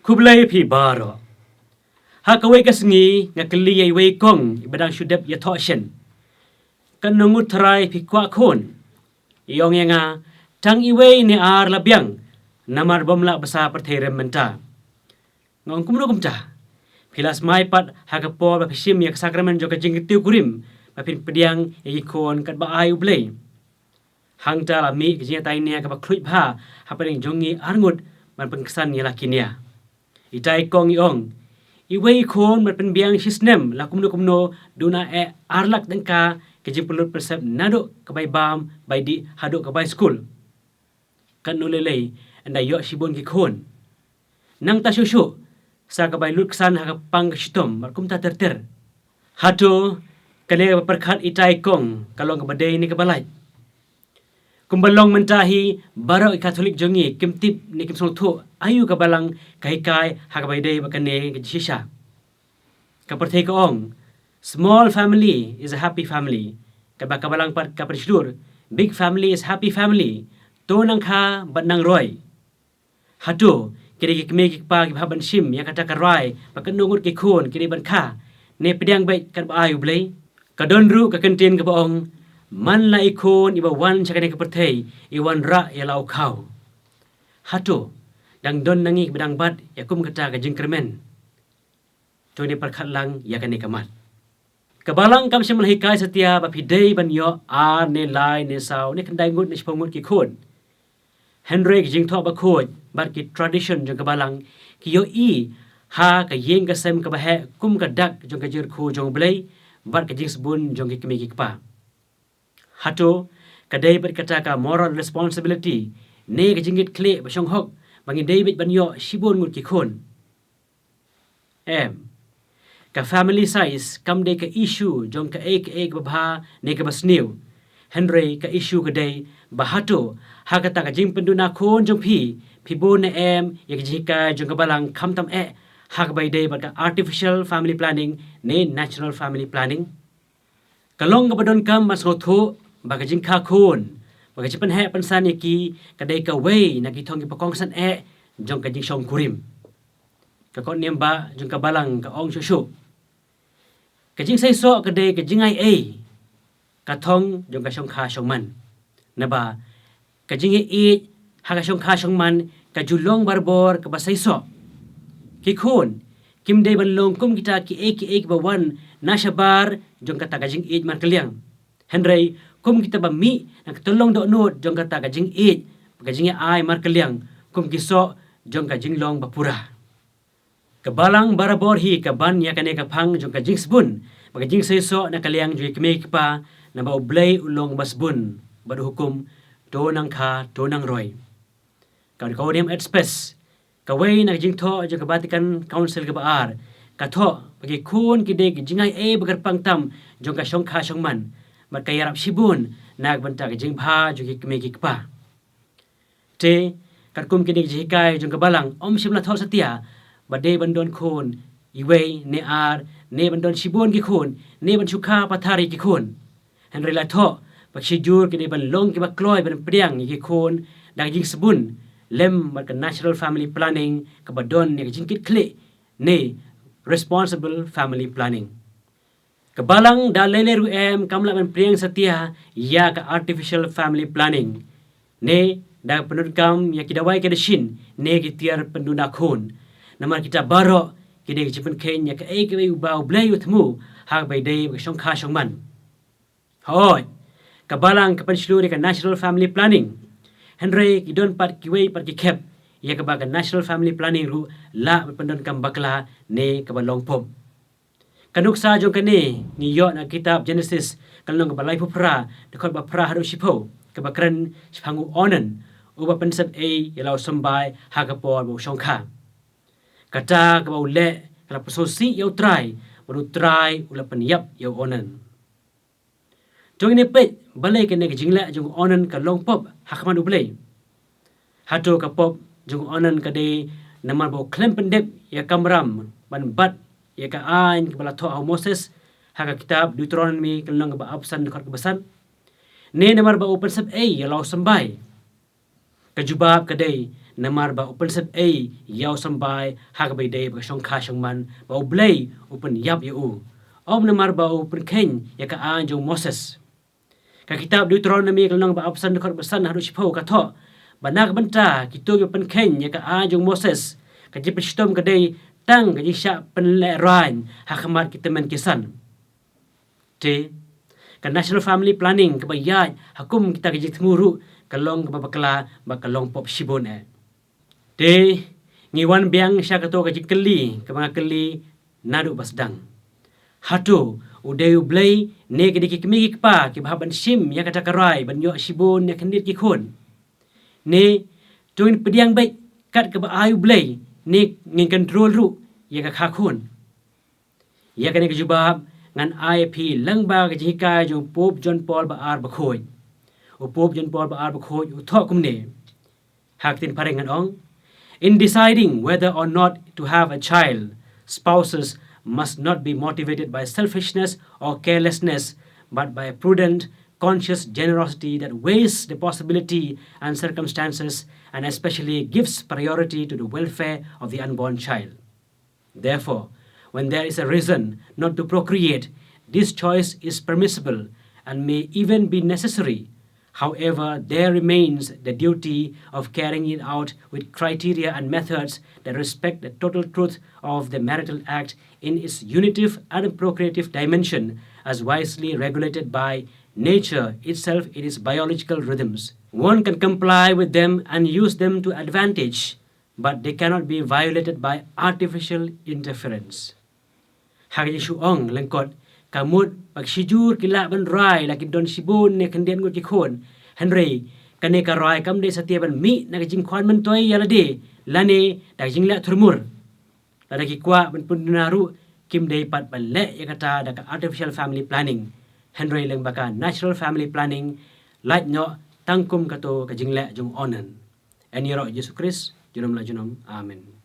Blei pi baro. Ha kawei ka sngi nga kylli Iwei kong ibadang syudep iathoh shen. Kan ngut tharai pi kwah Khun. Iong nga tang Iwei I la biang namar bomla basa pyrthei mynta. Ngong kumno kumta. Pila smai pat ha ka por ba shim yak Sacrament jong jingkyntiew kurim ba pdiang Khun katba I Blei. Hang ta la mi kjinya tai nia ka ba khluit bha ha paling jongi arngut man pengkesan ni lakinia. Ita I kong iong Iwei Khun man pen biang shisnem la kumno duna arlak dengka kejing pelut persep naduk kebai bam bai di haduk kebai school. Katno lelei anda yok shibun ki Khun. Nang ta shushu sa kebai lut kesan ha pang shitom mar kumta terter. Hatu kene perkhat Ita I kong kalong kebadai ni kebalai. Kumbalong mentahi baro Catholic jongi kimtip ni kimsong thu ayu kabalang kai hakabai dei bakane kejisha. Kapurthei kaong small family is a happy family. Kabalang pat kapershdur big family is happy family. To nang kha bat nang roy. Hatu kiri kime kikpa kibhaban shim ya kata karai bakanungut ki Khun kiri ban kha ne pdiang bai kan ba ayu Blei. Kadonru ka kentin ka baong man la Khun iba wan chakane kapurthei iwan ra ya lau khau. Hatu dang don nangi bedang bat yakum kata ka jingkramen. To ni perkhat lang ya kane kamat. Kabalang kam simal hikai setia ba pidei ban yo ne lai ne sau ne kendai ngut ne spongut ki Khun. Henry jingtho ba khoj bat ki tradition jong kabalang ki yo I ha ka yeng ka sem ka ba he kum ka dak jong ka jir khu jong Blei bat ka jing sabun jong ki kemi ki pa. Hatu kadai berkata ka moral responsibility ne ka jingit kle ba shong hok bangi David ban yo shibun ngut ki Khun. Ka family size kam de ka issue jong ka ek babha ne ka basniu. Henry ka issue kadai ba hatu ha kata ka jing penduna Khun jong pi bo ne ya ka jika jong ka balang kham tam ha ka bai dei ba ka artificial family planning ne natural family planning. Kalong ka badon kam mas thu baga jingkha Khun baga jipan he pansan ki kadai kawei na ki thong ki pakong san jong ka jing shong kurim ka kon niam ba jong ka balang ka ong shushu ka jing sai so kadai ka jingai ka thong jong ka shong kha shong man na ba ka jing ha ka shong kha shong man ka julong barbor ka ba sai so ki Khun kim dei ban long kum kita ki ba wan na shabar jong ka ta ka jing man kaliang Henry kum kita ba mi nak tolong do not jong kata ka jing ka jing ai mar kaliang kum kiso jong ka jing long bapura kabalang barabor hi ka ban ya kane ka phang jong ka jing sbun ba jing seso na kaliang ju kme pa na ba Blei ulong basbun badu hukum to nang kha to nang roy ka dem space kawei na jing tho jong ka Vatican Council ka baar ka tho bagi Khun ki de jing ai bagar pangtam jong ka shong kha shong man mat kayarap shibun nag banta ka jing bha ju ki kme ki pa te kat kum ki ji kai jong ka balang om shimla tho satia bade bandon Khun Iwei ne ne bandon shibun ki Khun ne ban sukha pathari ki Khun Henry la tho bak shijur ki de ban long ki ba kloi ban pdiang ki Khun dag jing sabun lem mat ka natural family planning ka badon ne jing kit kle ne responsible family planning. Kabalang da lele ru kamla ban priang satia ya ka artificial family planning ne da penun kam ya kidawai ke shin ne ki tiar penduna Khun namar kita baro ki de jipen ken ya ka ke ba Blei utmu ha bai dei ba shong kha shong man hoi kabalang ka penshlu ka national family planning Henry ki don pat ki wei pat ki khep ya ka ba ka national family planning ru la pendun kam bakla ne ka balong pom kanuk sa jong kane ni yo na kitab Genesis kalong ka balai phupra de khot ba phra haro shipo ka bakran spangu onan uba pensep yalau sambai ha ka por bo shongkha kata ka ba ule kala pososi yo try baru try ula penyap yo onan jong ne pe balai kane ka jingla jong onan ka long pop hakman u Blei hato ka pop jong onan ka de namar bo klem pendep ya kamram ban bat ya ka ain kebala tho Moses ha ka kitab Deuteronomy kalong ba absan khot kebasan ne namar ba open sab ya lau sambai ka jubab kadai namar ba open set a yaw sambai hak bai day ba shong kha shong man ba Blei open yap yu om namar ba open ken ya ka an jong Moses ka kitab Deuteronomy kalong ba absan khot basan haru shipho ka tho banak banta kitu yo pen ken ya ka an jong Moses ka ji pishtom ka day tang ka ji sha pen le ran hakmat kita men kisan te ka national family planning ka ba ya hakum kita ka ji nguru kalong ka bakla ba kalong pop shibun te ngiwan biang sya ka to ka ji kylli ka mga kylli nadu basdang hatu udeu Blei ne ke dik mi pa ki baban shim ya kata karai ban yo shibun ya khyndiat ki Khun ne tuin pdiang bai kat ka ba ayu Blei ne ngin control ru ya ka kha Khun ya ka ne ka jubab ngan IP lang ba ka ji ka jo Pope John Paul ba ar ba khoi o Pope John Paul ba ar ba khoi u tho kum ne hak tin pareng ngan ong in deciding whether or not to have a child, spouses must not be motivated by selfishness or carelessness, but by a prudent, conscious generosity that weighs the possibility and circumstances and especially gives priority to the welfare of the unborn child. Therefore, when there is a reason not to procreate, this choice is permissible and may even be necessary. However, there remains the duty of carrying it out with criteria and methods that respect the total truth of the marital act in its unitive and procreative dimension as wisely regulated by nature itself in its biological rhythms. One can comply with them and use them to advantage, but they cannot be violated by artificial interference. Hagi shuong lengkot kamut pagsijur kila ban rai laki don shibun ne khyndiat ngut ki Khun henry kane ka rai kam de satia ban mi na jing khwan man toy yala de lane da jing la thurmur la ki kwah ban punnaru kim de pat ban le ya kata da artificial family planning henry leng baka natural family planning light nyo tangkum kato ka jing la jung onan ani ro Jesus Christ junom la junom amen.